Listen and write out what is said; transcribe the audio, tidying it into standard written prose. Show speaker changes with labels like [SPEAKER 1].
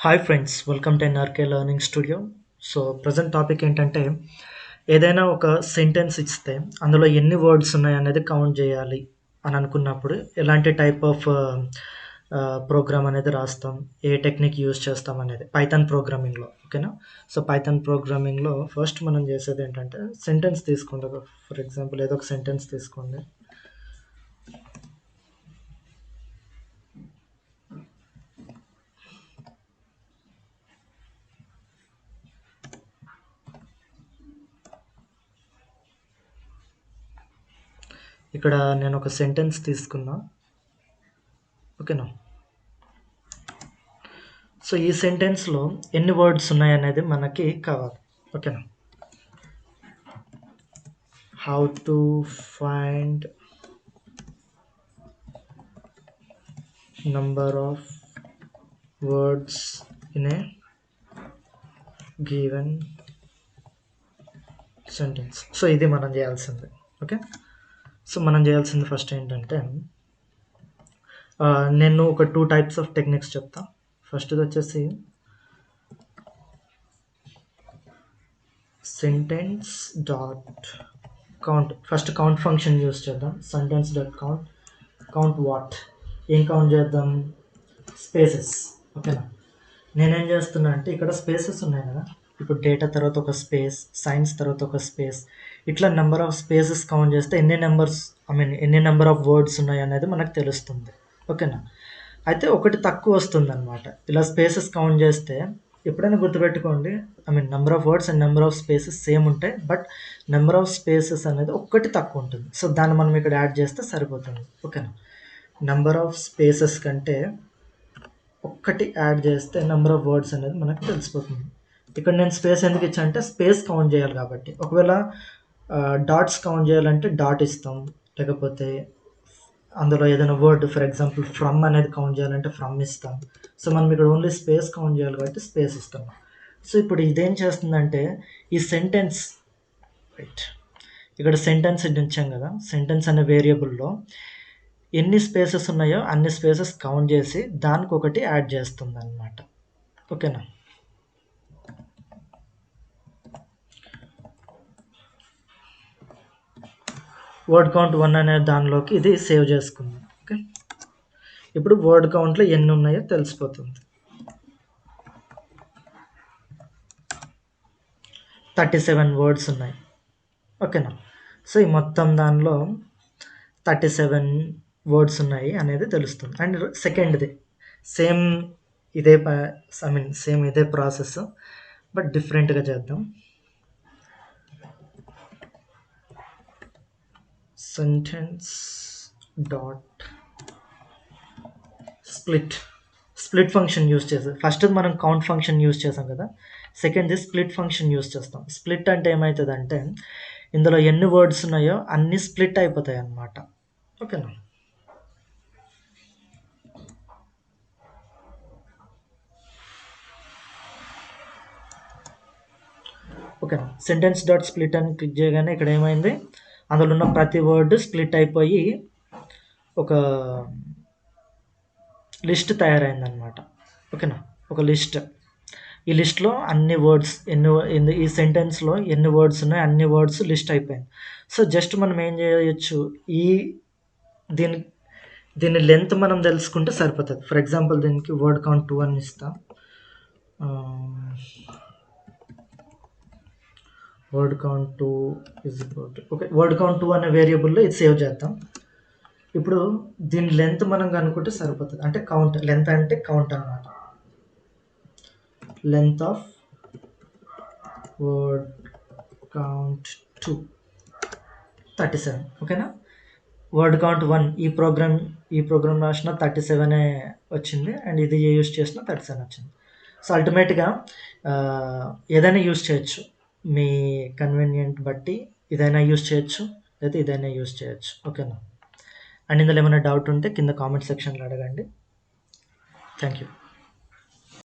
[SPEAKER 1] Hi friends, welcome to NRK learning studio. So present topic ఏంటంటే, ఏదైనా ఒక sentence ఇస్తే అందులో ఎన్ని వర్డ్స్ ఉన్నాయి అనేది కౌంట్ చేయాలి అని అనుకున్నప్పుడు ఎలాంటి టైప్ ఆఫ్ ప్రోగ్రామ్ అనేది రాస్తాం, ఏ టెక్నిక్ యూజ్ చేస్తాం అనేది పైథాన్ ప్రోగ్రామింగ్లో. ఓకేనా? సో పైథాన్ ప్రోగ్రామింగ్లో ఫస్ట్ మనం చేసేది ఏంటంటే, సెంటెన్స్ తీసుకోండి. ఫర్ ఎగ్జాంపుల్ ఏదో ఒక సెంటెన్స్ తీసుకోండి. ఇక్కడ నేను ఒక సెంటెన్స్ తీసుకున్నా. ఓకేనా? సో ఈ సెంటెన్స్లో ఎన్ని వర్డ్స్ ఉన్నాయి అనేది మనకి కావాలి. ఓకేనా? How to find number of words in a given sentence. So ఇది మనం చేయాల్సింది. ఓకే, సో మనం చేయాల్సింది ఫస్ట్ ఏంటంటే, నేను ఒక 2 టైప్స్ ఆఫ్ టెక్నిక్స్ చెప్తా. ఫస్ట్ది వచ్చేసి sentence dot count. First count function use చేద్దాం. Sentence dot count. Count what? ఏం కౌంట్ చేద్దాం? స్పేసెస్. ఓకేనా? నేనేం చేస్తున్నా అంటే, ఇక్కడ స్పేసెస్ ఉన్నాయి కదా, ఇప్పుడు డేటా తర్వాత ఒక స్పేస్, సైన్స్ తర్వాత ఒక స్పేస్, ఇట్లా నెంబర్ ఆఫ్ స్పేసెస్ కౌంట్ చేస్తే ఎన్ని నెంబర్ ఆఫ్ వర్డ్స్ ఉన్నాయి అనేది మనకు తెలుస్తుంది. ఓకేనా? అయితే ఒకటి తక్కువ వస్తుంది అనమాట. ఇలా స్పేసెస్ కౌంట్ చేస్తే ఎప్పుడైనా గుర్తుపెట్టుకోండి, number of words and number of spaces same ఉంటాయి, బట్ నెంబర్ ఆఫ్ స్పేసెస్ అనేది ఒక్కటి తక్కువ ఉంటుంది. సో దాన్ని మనం ఇక్కడ యాడ్ చేస్తే సరిపోతుంది. ఓకేనా? నెంబర్ ఆఫ్ స్పేసెస్ కంటే ఒక్కటి యాడ్ చేస్తే నెంబర్ ఆఫ్ వర్డ్స్ అనేది మనకు తెలిసిపోతుంది. ఇక్కడ నేను స్పేస్ ఎందుకు ఇచ్చా అంటే, స్పేస్ కౌంట్ చేయాలి కాబట్టి. ఒకవేళ డాట్స్ కౌంట్ చేయాలంటే డాట్ ఇస్తాం, లేకపోతే అందులో ఏదైనా వర్డ్, ఫర్ ఎగ్జాంపుల్ ఫ్రమ్ అనేది కౌంట్ చేయాలంటే ఫ్రమ్ ఇస్తాం. సో మనం ఇక్కడ ఓన్లీ స్పేస్ కౌంట్ చేయాలి కాబట్టి స్పేస్ ఇస్తాం. సో ఇప్పుడు ఇదేం చేస్తుందంటే, ఈ సెంటెన్స్ రైట్, ఇక్కడ సెంటెన్స్ ఇచ్చాం కదా, సెంటెన్స్ అనే వేరియబుల్లో ఎన్ని స్పేసెస్ ఉన్నాయో అన్ని స్పేసెస్ కౌంట్ చేసి దానికి ఒకటి యాడ్ చేస్తుంది అనమాట. ఓకేనా? వర్డ్ కౌంట్ 1 అనే దానిలోకి ఇది సేవ్ చేసుకుందాం. ఓకే, ఇప్పుడు వర్డ్ కౌంట్లో ఎన్ని ఉన్నాయో తెలిసిపోతుంది. 37 వర్డ్స్ ఉన్నాయి. ఓకేనా? సో ఈ మొత్తం దానిలో 37 వర్డ్స్ ఉన్నాయి అనేది తెలుస్తుంది. అండ్ సెకండ్ది సేమ్ ఇదే సేమ్ ఇదే ప్రాసెస్, బట్ డిఫరెంట్గా చేద్దాం. Sentence dot split function use చేసాం. ఫస్ట్ మనం కౌంట్ ఫంక్షన్ యూజ్ చేసాం కదా, సెకండ్ది స్ప్లిట్ ఫంక్షన్ యూజ్ చేస్తాం. స్ప్లిట్ అంటే ఏమవుతుంది అంటే, ఇందులో ఎన్ని వర్డ్స్ ఉన్నాయో అన్ని స్ప్లిట్ అయిపోతాయి అన్నమాట. ఓకేనా? ఓకేనా? సెంటెన్స్ డాట్ స్ప్లిట్ అని క్లిక్ చేయగానే ఇక్కడ ఏమైంది, అందులో ఉన్న ప్రతి వర్డ్ స్ప్లిట్ అయిపోయి ఒక లిస్ట్ తయారైందనమాట. ఓకేనా? ఒక లిస్ట్. ఈ లిస్ట్లో అన్ని వర్డ్స్ ఈ సెంటెన్స్లో ఎన్ని వర్డ్స్ ఉన్నాయో అన్ని వర్డ్స్ లిస్ట్ అయిపోయింది. సో జస్ట్ మనం ఏం చేయొచ్చు, దీని లెంత్ మనం తెలుసుకుంటే సరిపోతుంది. ఫర్ ఎగ్జాంపుల్ దీనికి వర్డ్ కౌంట్ 2 అని ఇస్తాం. Word count 2 is equal to, okay, word count 2 అనే వేరియబుల్లో ఇది సేవ్ చేద్దాం. ఇప్పుడు దీని లెంత్ మనం కనుక్కుంటే సరిపోతుంది. అంటే కౌంట్, లెంత్ అంటే కౌంట్ అన్నమాట. Length of word count 2 37. ఓకేనా? వర్డ్ కౌంట్ 1 ఈ ప్రోగ్రామ్ రాసిన 37 వచ్చింది, అండ్ ఇది యూజ్ చేసిన 37 వచ్చింది. సో అల్టిమేట్గా ఏదైనా యూజ్ చేయొచ్చు, మీ కన్వీనియంట్ బట్టి ఇదైనా యూజ్ చేయొచ్చు, లేదా ఇదైనా యూజ్ చేయొచ్చు. ఓకేనా? అండ్ ఇందులో ఏమైనా డౌట్ ఉంటే కింద కామెంట్ సెక్షన్లో అడగండి. Thank you.